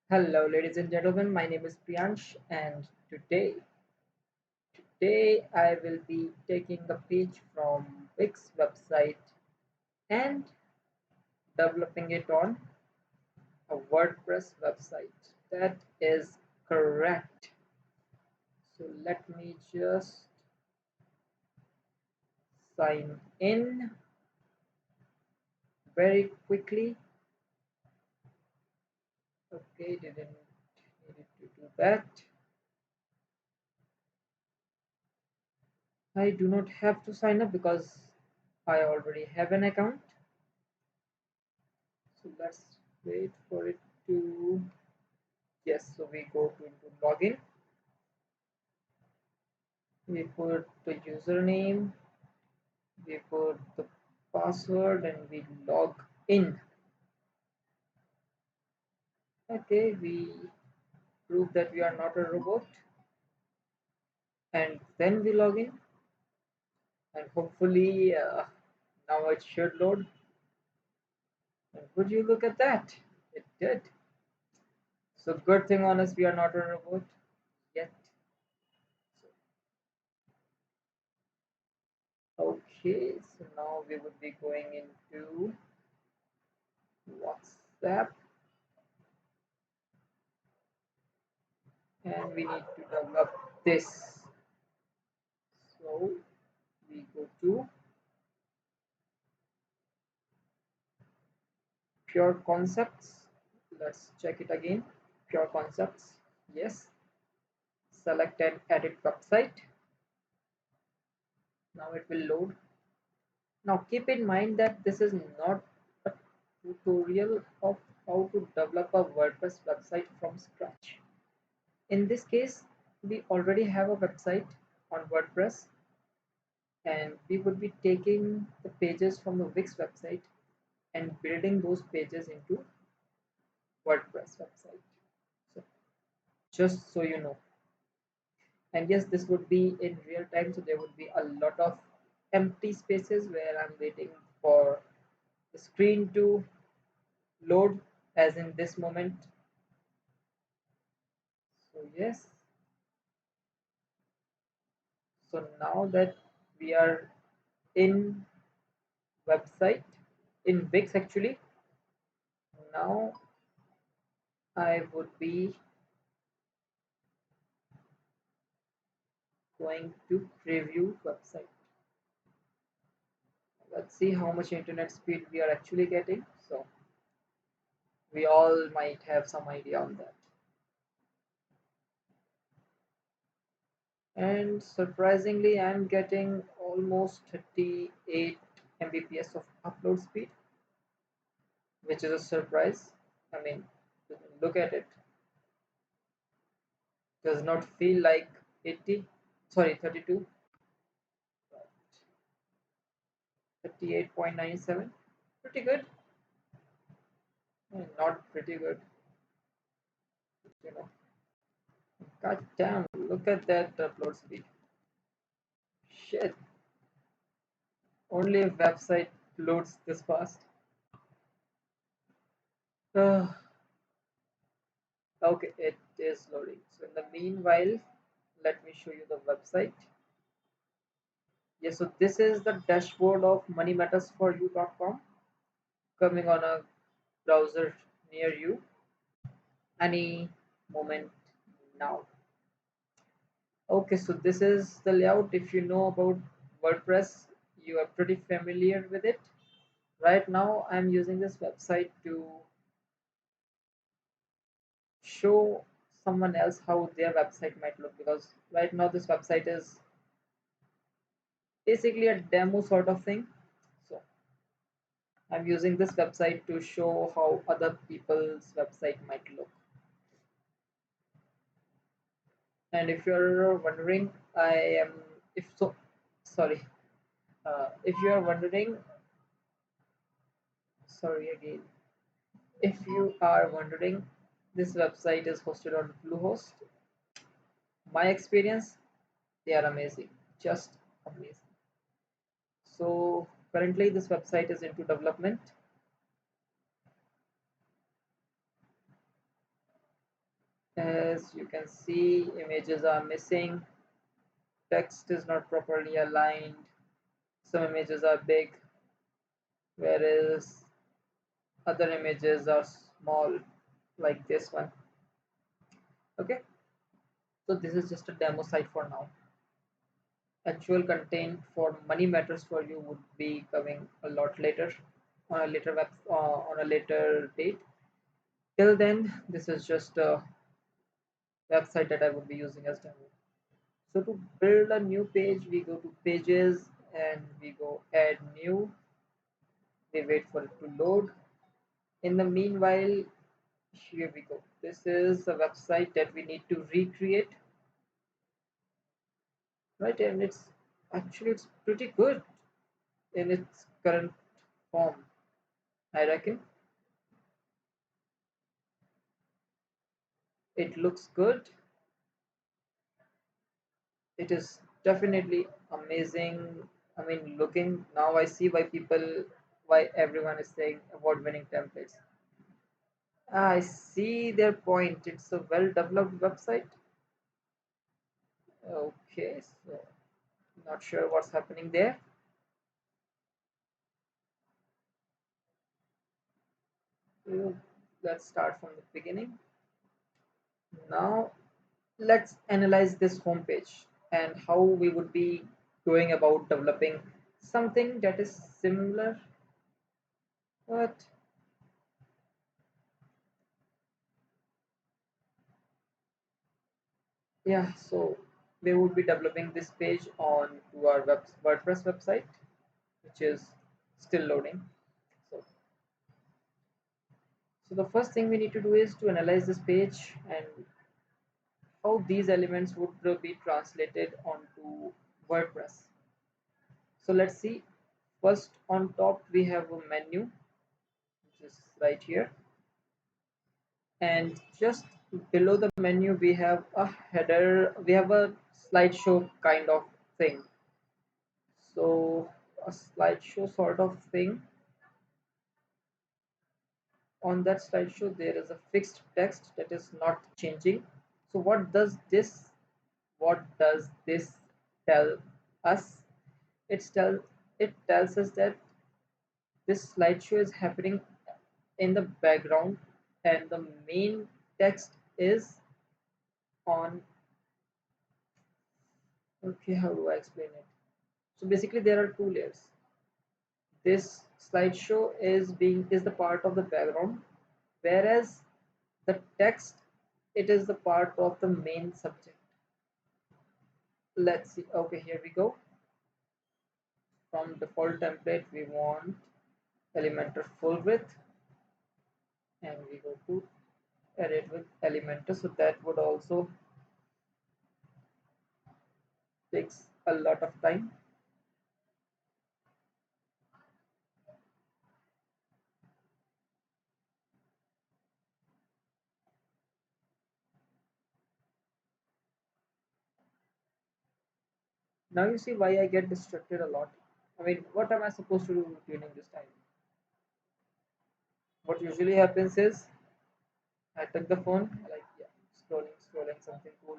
Hello, ladies and gentlemen. My name is Priyansh, and today I will be taking the page from Wix website and developing it on a WordPress website. That is correct. So let me just sign in very quickly. Okay, didn't need to do that. I do not have to sign up because I already have an account. So let's wait for it to. Yes, so we go to into login. We put the username, we put the password, and we log in. Okay, we prove that we are not a robot, and then we log in, and hopefully now it should load. And would you look at that? It did. So good thing on us, we are not a robot yet. Okay, so now we would be going into WhatsApp, and we need to develop this. So we go to pure concepts. Let's check it again. Pure concepts. Yes. Select and edit website. Now it will load. Now keep in mind that this is not a tutorial of how to develop a WordPress website from scratch. In this case, we already have a website on WordPress, and we would be taking the pages from the Wix website and building those pages into WordPress website. So just so you know. And yes, this would be in real time, so there would be a lot of empty spaces where I'm waiting for the screen to load, as in this moment. So yes, so now that we are in website, in Wix actually, now I would be going to preview website. Let's see how much internet speed we are actually getting. So we all might have some idea on that. And surprisingly, I'm getting almost 38 Mbps of upload speed, which is a surprise. I mean, look at it. Does not feel like 80, sorry, 32, 38.97. Pretty good. Not pretty good, you know. God damn, look at that upload speed. Shit, only a website loads this fast. Uh, okay, it is loading. So in the meanwhile, let me show you the website. Yes, so this is the dashboard of moneymattersforyou.com coming on a browser near you any moment now. Okay, so this is the layout. If you know about WordPress, you are pretty familiar with it. Right now, I'm using this website to show someone else how their website might look, because right now this website is basically a demo sort of thing. So I'm using this website to show how other people's website might look. And if you're wondering, I am, if so, sorry, if you are wondering, sorry again, if you are wondering, this website is hosted on Bluehost. My experience, they are amazing, just amazing. So currently, this website is into development. As you can see, images are missing, text is not properly aligned, some images are big, whereas other images are small, like this one. Okay, so this is just a demo site for now. Actual content for Money Matters for You would be coming a lot later, on a later on a later date. Till then, this is just a website that I would be using as demo. So to build a new page, we go to pages and we go add new. We wait for it to load. In the meanwhile, here we go. This is a website that we need to recreate, right? And it's pretty good in its current form, I reckon. It looks good. It is definitely amazing. I mean, looking now, I see why everyone is saying award-winning templates. I see their point. It's a well-developed website. Okay, so not sure what's happening there. So let's start from the beginning. Now let's analyze this homepage and how we would be going about developing something that is similar, but yeah, so we would be developing this page on to our WordPress website, which is still loading. So, so the first thing we need to do is to analyze this page and how these elements would be translated onto WordPress. So let's see. First on top we have a menu, which is right here, and just below the menu we have a header. We have a slideshow kind of thing. So a slideshow sort of thing. On that slideshow there is a fixed text that is not changing. So what does this tell us? It tells us that this slideshow is happening in the background and the main text is on. Okay, how do I explain it? So basically there are two layers. This slideshow is the part of the background, whereas the text, it is the part of the main subject. Let's see. Okay, here we go. From default template we want Elementor full width, and we go to edit with Elementor, so that would also takes a lot of time. Now you see why I get distracted a lot. I mean, what am I supposed to do during this time? What usually happens is I took the phone, like, yeah, scrolling something cool.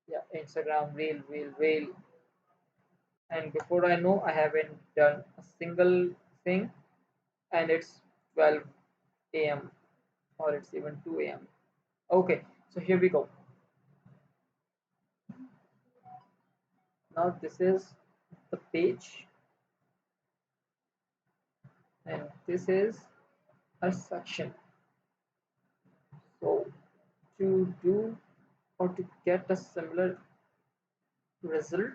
Yeah, Instagram, reel, and before I know, I haven't done a single thing, and it's 12 a.m. or it's even 2 a.m. Okay, so here we go. Now this is the page, and this is a section. So to do or to get a similar result,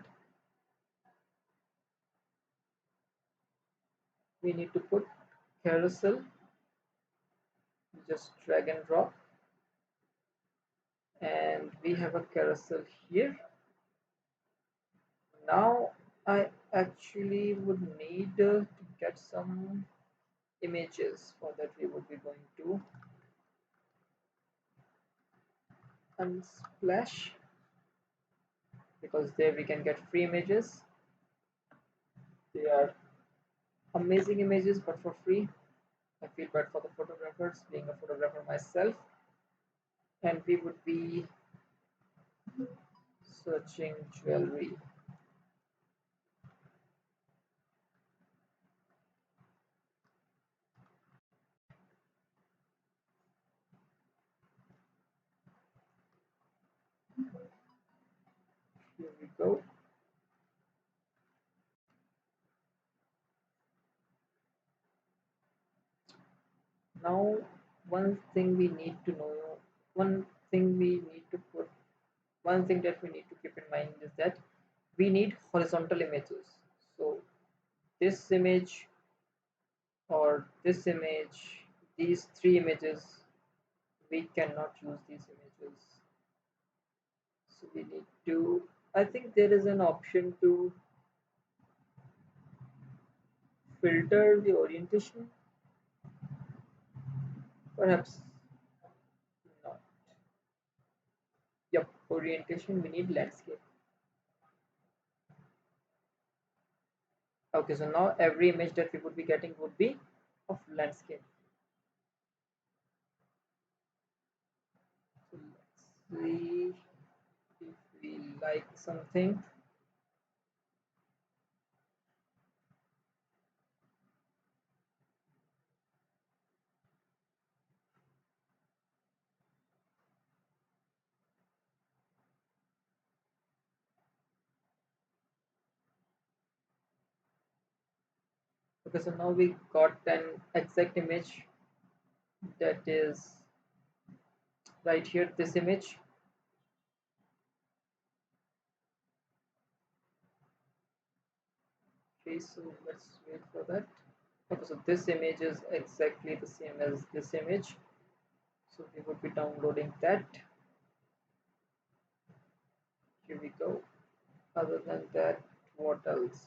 we need to put carousel, just drag and drop, and we have a carousel here. Now I actually would need to get some images. For that we would be going to Unsplash, because there we can get free images. They are amazing images but for free. I feel bad for the photographers, being a photographer myself. and we would be searching jewelry. Here we go. Now, one thing we need to know, one thing we need to put, one thing that we need to keep in mind is that we need horizontal images. So this image or this image, these three images, we cannot use these images. So we need to, I think there is an option to filter the orientation, perhaps not. Yep, orientation, we need landscape. Okay, so now every image that we would be getting would be of landscape. So let's see if we like something. Okay, so now we got an exact image that is right here, this image. Okay, so let's wait for that. Okay, so this image is exactly the same as this image. So we would be downloading that. Here we go. Other than that, what else?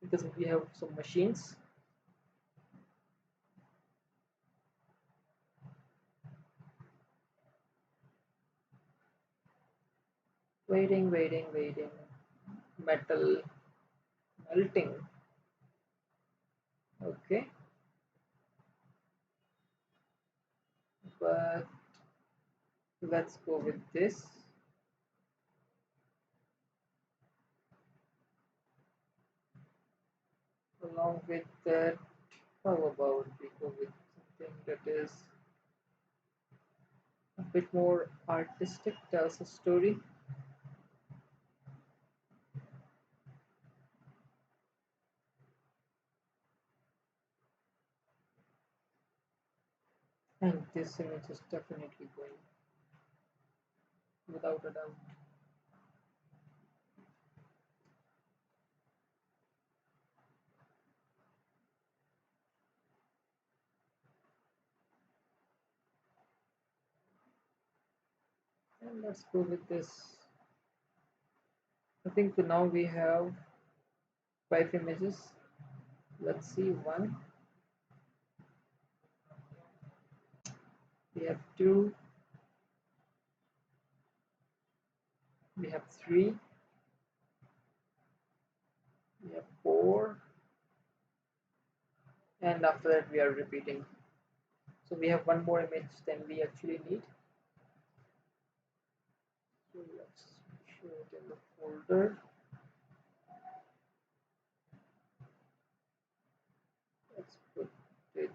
Because we have some machines. Waiting. Metal melting. Okay, but let's go with this. Along with that, how about we go with something that is a bit more artistic, tells a story. And this image is definitely going, without a doubt. And let's go with this. I think now we have five images. Let's see, one, we have two, we have three, we have four, and after that we are repeating. So we have one more image than we actually need. So let's show it in the folder. Let's put it.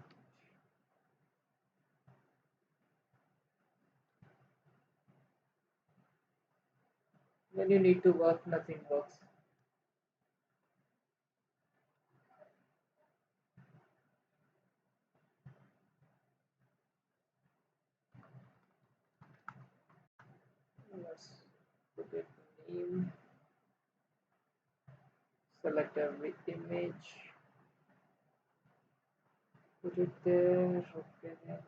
When you need to work, nothing works. Let's put it name, select every image, put it there, open it,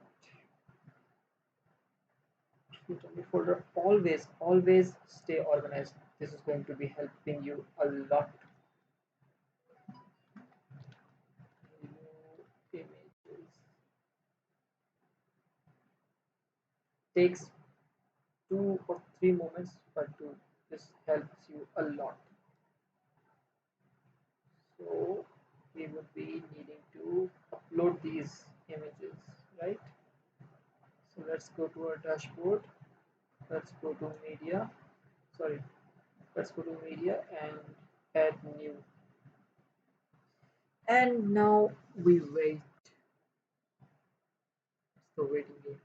create a new folder. Always stay organized. This is going to be helping you a lot. New images takes 2 or 3 moments, but this helps you a lot. we would be needing to upload these images, right? So let's go to our dashboard. Let's go to media. Sorry, let's go to media and add new. And now we wait. It's the waiting game.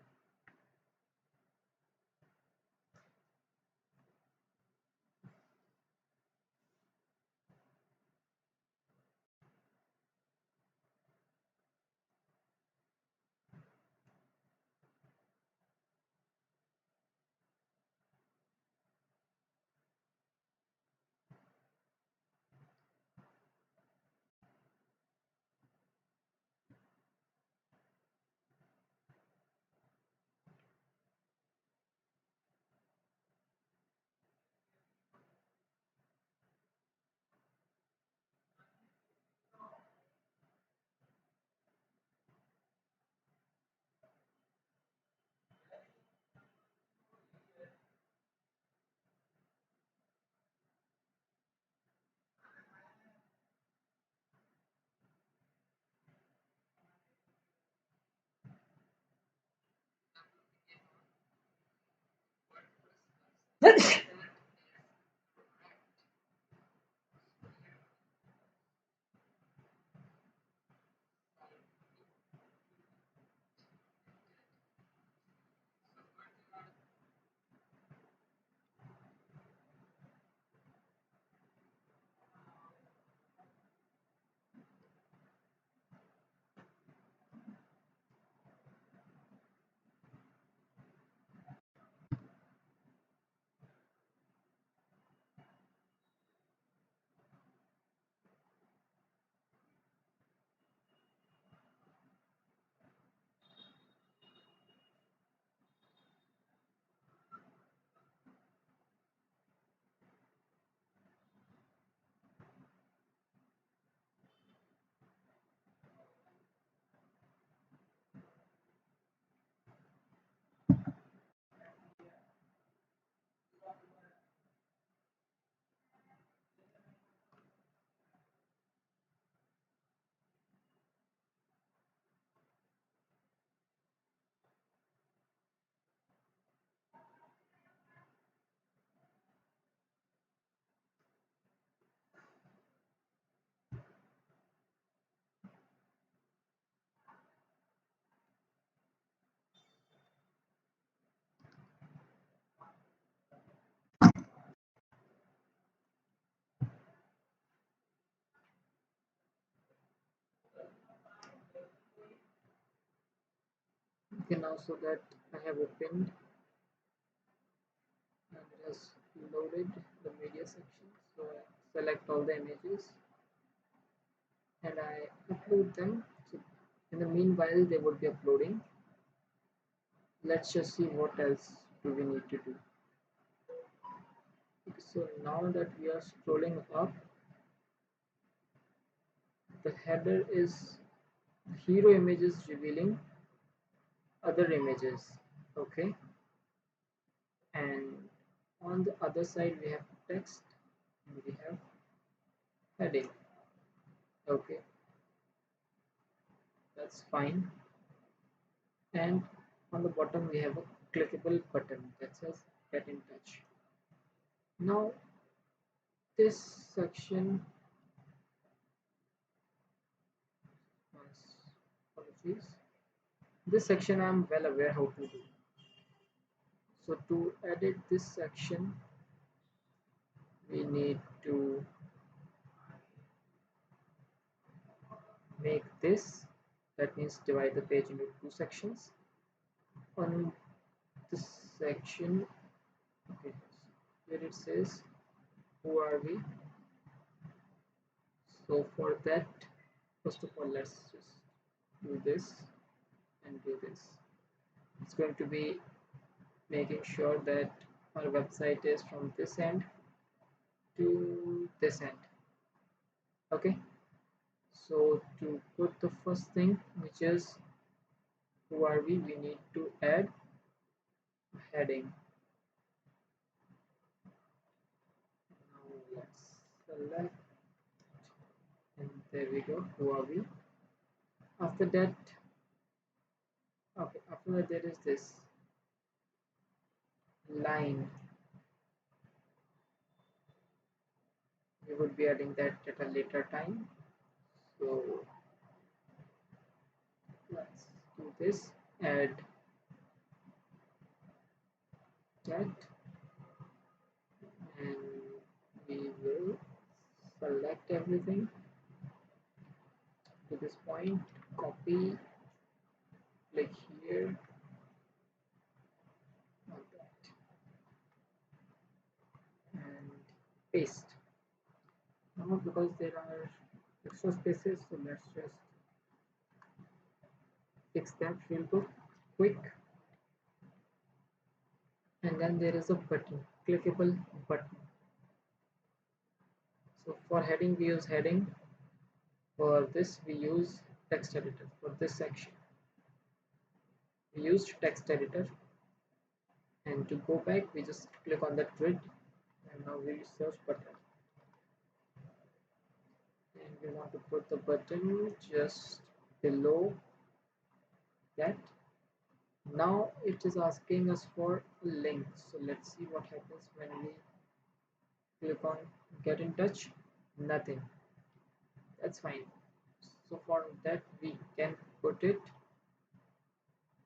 Okay, now so that I have opened and it has loaded the media section. So I select all the images and I upload them. So in the meanwhile, they would be uploading. Let's just see what else do we need to do. Okay, so now that we are scrolling up, the header is the hero image is revealing other images. Okay, and on the other side we have text and we have heading. Okay, that's fine. And on the bottom we have a clickable button that says get in touch. Now this section, apologies, this section I'm well aware how to do. So to edit this section we need to make this, that means divide the page into two sections. On this section, okay, here it says who are we. So for that, first of all, let's just do this and do this. It's going to be making sure that our website is from this end to this end. Okay, so to put the first thing, which is who are we need to add a heading. Now let's select and There we go. Who are we? After that, okay, after that there is this line. We would be adding that at a later time. So let's do this. Add that, and we will select everything to this point. Copy, click here on that, and paste. Now because there are extra spaces, so let's just fix that real quick. And then there is a button, clickable button. So for heading we use heading, for this we use text editor. For this section we used text editor, and to go back we just click on that grid, and now we search button, and we want to put the button just below that. Now it is asking us for a link, so let's see what happens when we click on get in touch. Nothing. That's fine. So for that we can put it,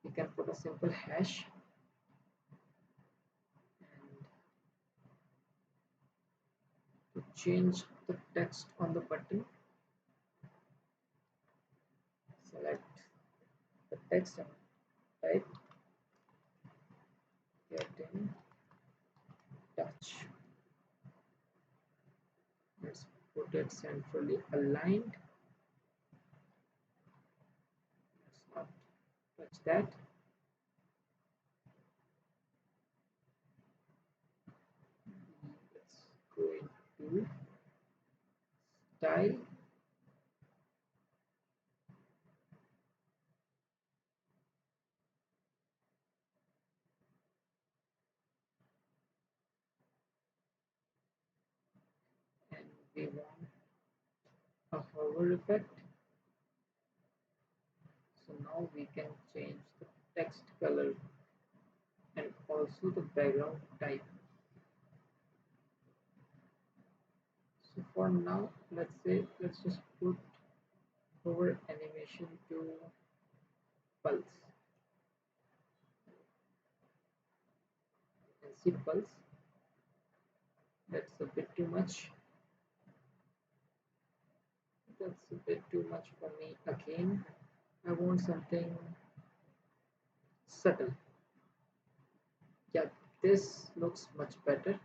we can put a simple hash, and to change the text on the button, select the text and type get in touch. Let's put it centrally aligned. Let's not touch that. Let's go into style, and we want a hover effect. So now we can change the text color and also the background type. So for now, let's just put our animation to pulse. You can see pulse. That's a bit too much. That's a bit too much for me again. I want something subtle. Yeah, this looks much better.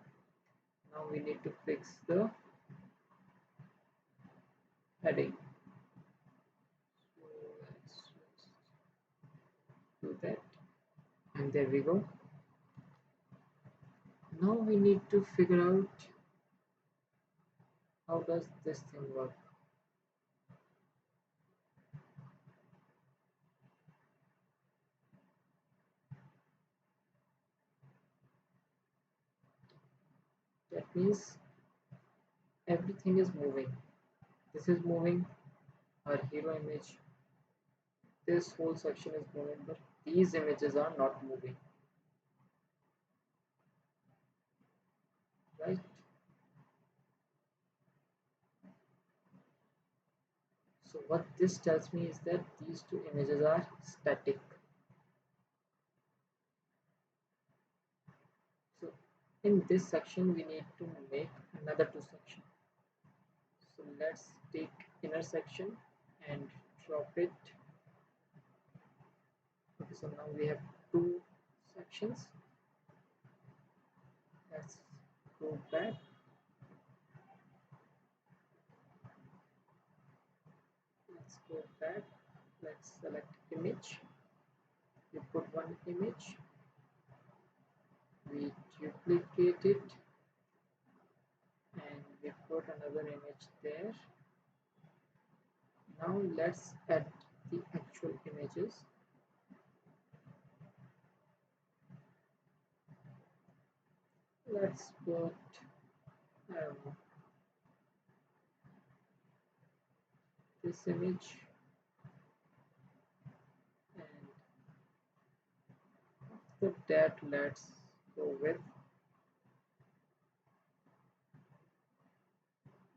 Now we need to fix the heading. So let's just do that. And there we go. Now we need to figure out how does this thing work. That means everything is moving. This is moving, our hero image. This whole section is moving, but these images are not moving, right? So what this tells me is that these two images are static. So in this section we need to make another two sections. So let's take inner section and drop it. Okay, so now we have two sections. Let's go back. Let's go back. Let's select image. We put one image. We duplicate it and we put another image there. Now let's add the actual images. Let's put, I don't know, this image, and after that let's go with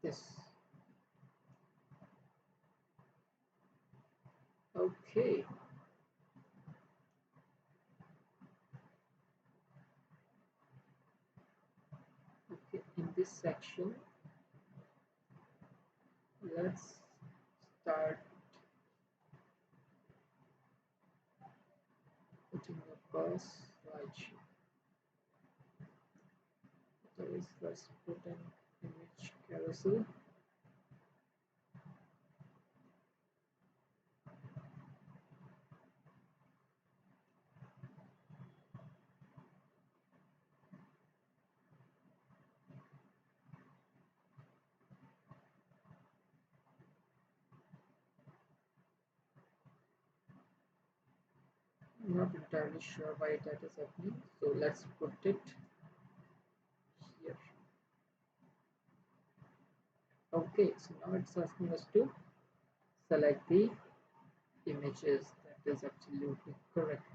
this. Okay, okay, in this section let's start putting a first slideshow. That is, let's put an image carousel. I'm not entirely sure why that is happening, so let's put it here. Okay, so now it's asking us to select the images. That is absolutely correct.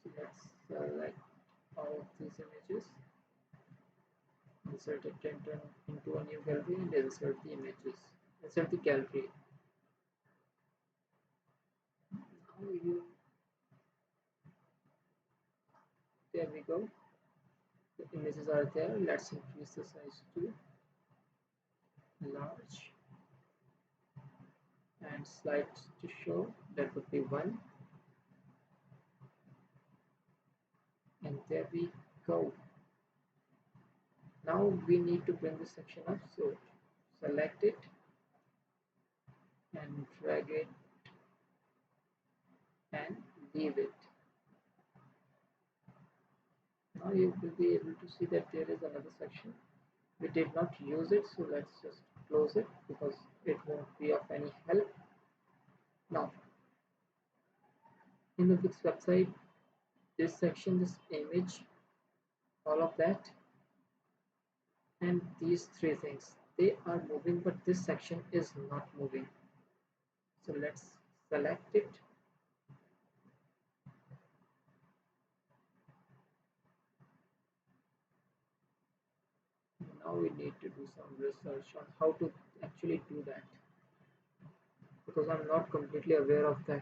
So let's select all of these images, insert it into a new gallery, and insert the images. Insert the gallery. Now you, there we go. The images are there. Let's increase the size to large and slide to show. That would be 1, and there we go. Now we need to bring this section up, so select it and drag it and leave it. Now you will be able to see that there is another section. We did not use it, so let's just close it because it won't be of any help. Now in the Wix website, this section, this image, all of that, and these three things, they are moving, but this section is not moving. So let's select it. Now we need to do some research on how to actually do that, because I'm not completely aware of that.